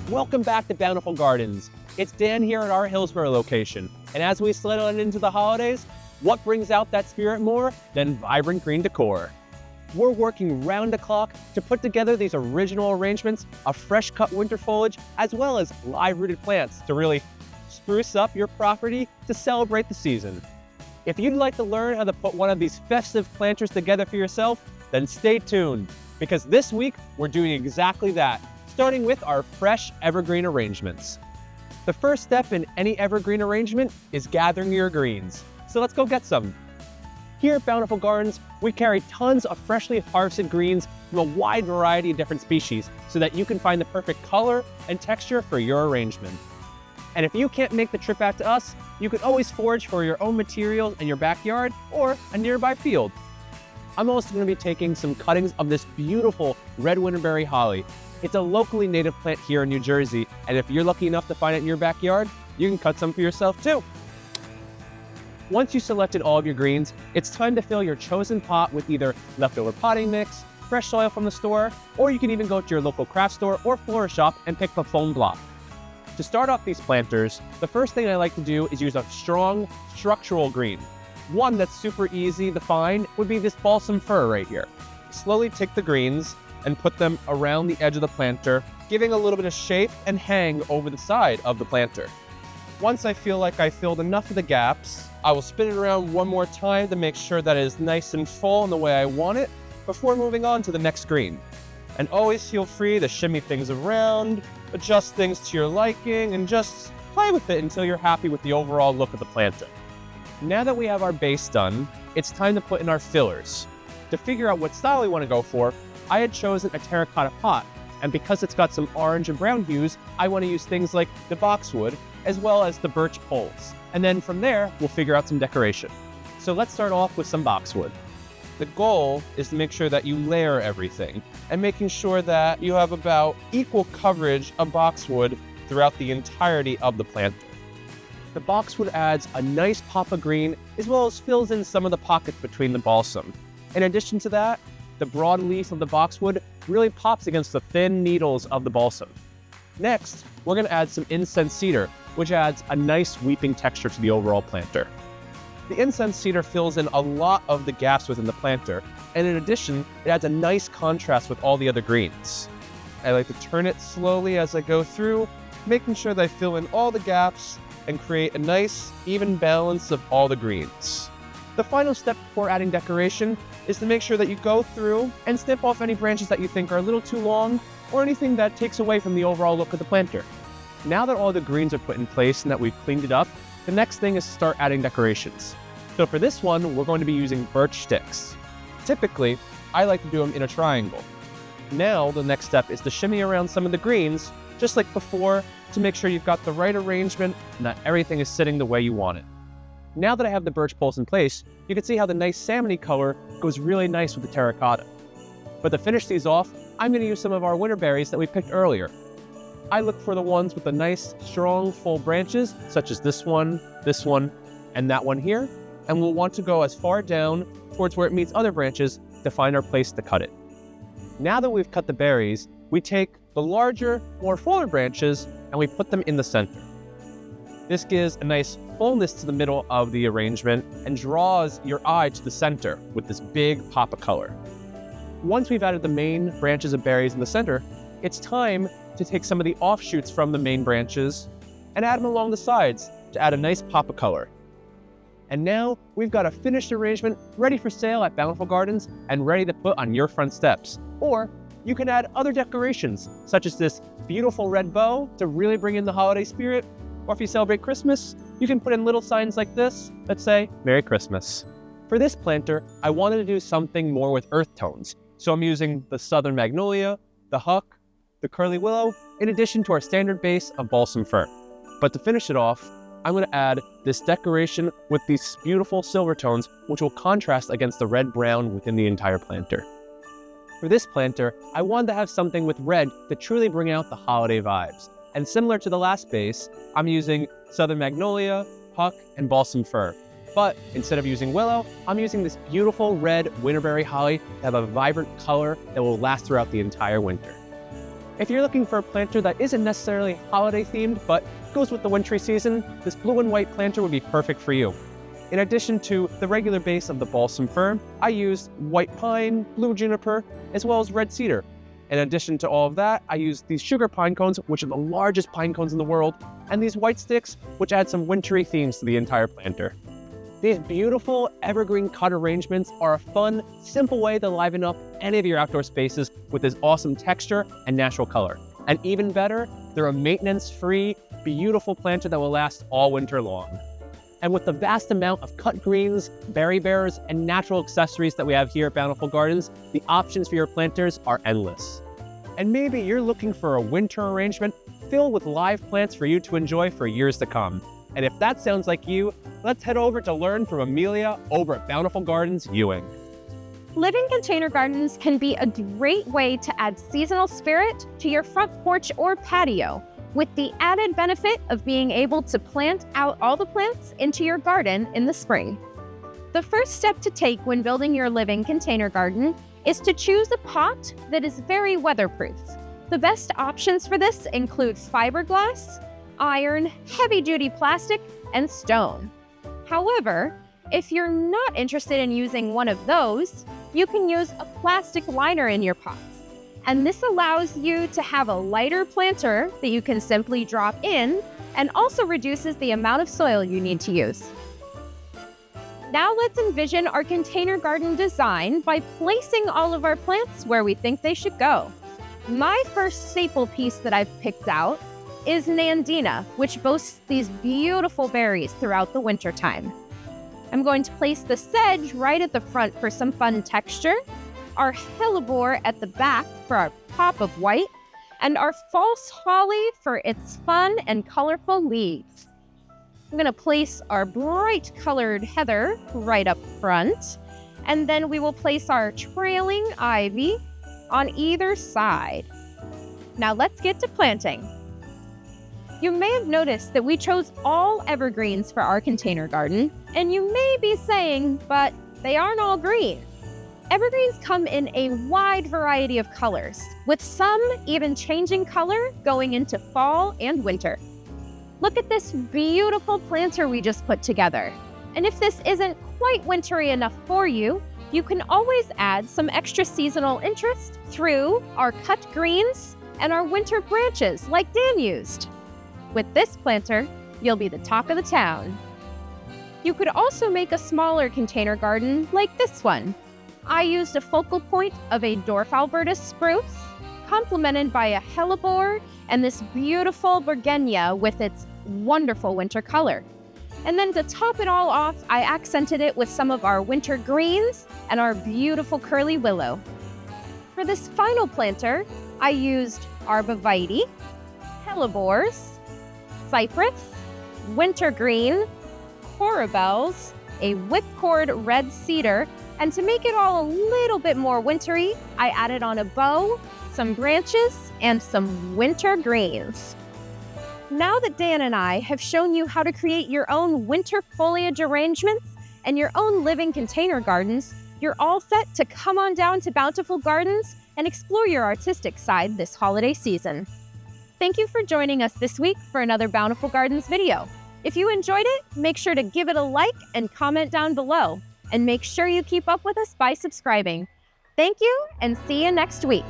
Welcome back to Bountiful Gardens. It's Dan here at our Hillsborough location. And as we slid on into the holidays, what brings out that spirit more than vibrant green decor? We're working round the clock to put together these original arrangements of fresh cut winter foliage as well as live rooted plants to really spruce up your property to celebrate the season. If you'd like to learn how to put one of these festive planters together for yourself, then stay tuned, because this week we're doing exactly that, starting with our fresh evergreen arrangements. The first step in any evergreen arrangement is gathering your greens. So let's go get some. Here at Bountiful Gardens, we carry tons of freshly harvested greens from a wide variety of different species so that you can find the perfect color and texture for your arrangement. And if you can't make the trip out to us, you can always forage for your own materials in your backyard or a nearby field. I'm also going to be taking some cuttings of this beautiful red winterberry holly. It's a locally native plant here in New Jersey, and if you're lucky enough to find it in your backyard, you can cut some for yourself too. Once you've selected all of your greens, it's time to fill your chosen pot with either leftover potting mix, fresh soil from the store, or you can even go to your local craft store or florist shop and pick the foam block. To start off these planters, the first thing I like to do is use a strong structural green. One that's super easy to find would be this balsam fir right here. Slowly take the greens and put them around the edge of the planter, giving a little bit of shape and hang over the side of the planter. Once I feel like I filled enough of the gaps, I will spin it around one more time to make sure that it is nice and full in the way I want it before moving on to the next green. And always feel free to shimmy things around, adjust things to your liking, and just play with it until you're happy with the overall look of the planter. Now that we have our base done, it's time to put in our fillers. To figure out what style we want to go for, I had chosen a terracotta pot, and because it's got some orange and brown hues, I want to use things like the boxwood as well as the birch poles. And then from there, we'll figure out some decoration. So let's start off with some boxwood. The goal is to make sure that you layer everything and making sure that you have about equal coverage of boxwood throughout the entirety of the planter. The boxwood adds a nice pop of green as well as fills in some of the pockets between the balsam. In addition to that, the broad leaf of the boxwood really pops against the thin needles of the balsam. Next, we're going to add some incense cedar, which adds a nice weeping texture to the overall planter. The incense cedar fills in a lot of the gaps within the planter, and in addition, it adds a nice contrast with all the other greens. I like to turn it slowly as I go through, making sure that I fill in all the gaps and create a nice, even balance of all the greens. The final step before adding decoration is to make sure that you go through and snip off any branches that you think are a little too long or anything that takes away from the overall look of the planter. Now that all the greens are put in place and that we've cleaned it up, the next thing is to start adding decorations. So for this one, we're going to be using birch sticks. Typically, I like to do them in a triangle. Now, the next step is to shimmy around some of the greens, just like before, to make sure you've got the right arrangement and that everything is sitting the way you want it. Now that I have the birch poles in place, you can see how the nice salmony color goes really nice with the terracotta. But to finish these off, I'm going to use some of our winterberries that we picked earlier. I look for the ones with the nice, strong, full branches, such as this one, and that one here, and we'll want to go as far down towards where it meets other branches to find our place to cut it. Now that we've cut the berries, we take the larger, more fuller branches and we put them in the center. This gives a nice fullness to the middle of the arrangement and draws your eye to the center with this big pop of color. Once we've added the main branches of berries in the center, it's time to take some of the offshoots from the main branches and add them along the sides to add a nice pop of color. And now we've got a finished arrangement ready for sale at Bountiful Gardens and ready to put on your front steps. Or you can add other decorations, such as this beautiful red bow to really bring in the holiday spirit. Or if you celebrate Christmas, you can put in little signs like this that say, Merry Christmas. For this planter, I wanted to do something more with earth tones. So I'm using the southern magnolia, the huck, the curly willow, in addition to our standard base of balsam fir. But to finish it off, I'm going to add this decoration with these beautiful silver tones, which will contrast against the red-brown within the entire planter. For this planter, I wanted to have something with red to truly bring out the holiday vibes. And similar to the last base, I'm using southern magnolia, huck, and balsam fir. But instead of using willow, I'm using this beautiful red winterberry holly to have a vibrant color that will last throughout the entire winter. If you're looking for a planter that isn't necessarily holiday themed, but goes with the wintry season, this blue and white planter would be perfect for you. In addition to the regular base of the balsam fir, I used white pine, blue juniper, as well as red cedar. In addition to all of that, I used these sugar pine cones, which are the largest pine cones in the world, and these white sticks, which add some wintry themes to the entire planter. These beautiful evergreen cut arrangements are a fun, simple way to liven up any of your outdoor spaces with this awesome texture and natural color. And even better, they're a maintenance-free, beautiful planter that will last all winter long. And with the vast amount of cut greens, berry bearers, and natural accessories that we have here at Bountiful Gardens, the options for your planters are endless. And maybe you're looking for a winter arrangement filled with live plants for you to enjoy for years to come. And if that sounds like you, let's head over to learn from Amelia over at Bountiful Gardens, Ewing. Living container gardens can be a great way to add seasonal spirit to your front porch or patio, with the added benefit of being able to plant out all the plants into your garden in the spring. The first step to take when building your living container garden is to choose a pot that is very weatherproof. The best options for this include fiberglass, iron, heavy-duty plastic, and stone. However, if you're not interested in using one of those, you can use a plastic liner in your pots. And this allows you to have a lighter planter that you can simply drop in and also reduces the amount of soil you need to use. Now let's envision our container garden design by placing all of our plants where we think they should go. My first staple piece that I've picked out is Nandina, which boasts these beautiful berries throughout the wintertime. I'm going to place the sedge right at the front for some fun texture, our hellebore at the back for our pop of white, and our false holly for its fun and colorful leaves. I'm going to place our bright colored heather right up front, and then we will place our trailing ivy on either side. Now let's get to planting. You may have noticed that we chose all evergreens for our container garden, and you may be saying, but they aren't all green. Evergreens come in a wide variety of colors, with some even changing color going into fall and winter. Look at this beautiful planter we just put together. And if this isn't quite wintry enough for you, you can always add some extra seasonal interest through our cut greens and our winter branches like Dan used. With this planter, you'll be the talk of the town. You could also make a smaller container garden like this one. I used a focal point of a dwarf Alberta spruce, complemented by a hellebore and this beautiful Bergenia with its wonderful winter color. And then to top it all off, I accented it with some of our winter greens and our beautiful curly willow. For this final planter, I used arborvitae, hellebores, cypress, wintergreen, corabels, a whipcord red cedar, and to make it all a little bit more wintry, I added on a bow, some branches, and some winter greens. Now that Dan and I have shown you how to create your own winter foliage arrangements and your own living container gardens, you're all set to come on down to Bountiful Gardens and explore your artistic side this holiday season. Thank you for joining us this week for another Bountiful Gardens video. If you enjoyed it, make sure to give it a like and comment down below. And make sure you keep up with us by subscribing. Thank you, and see you next week.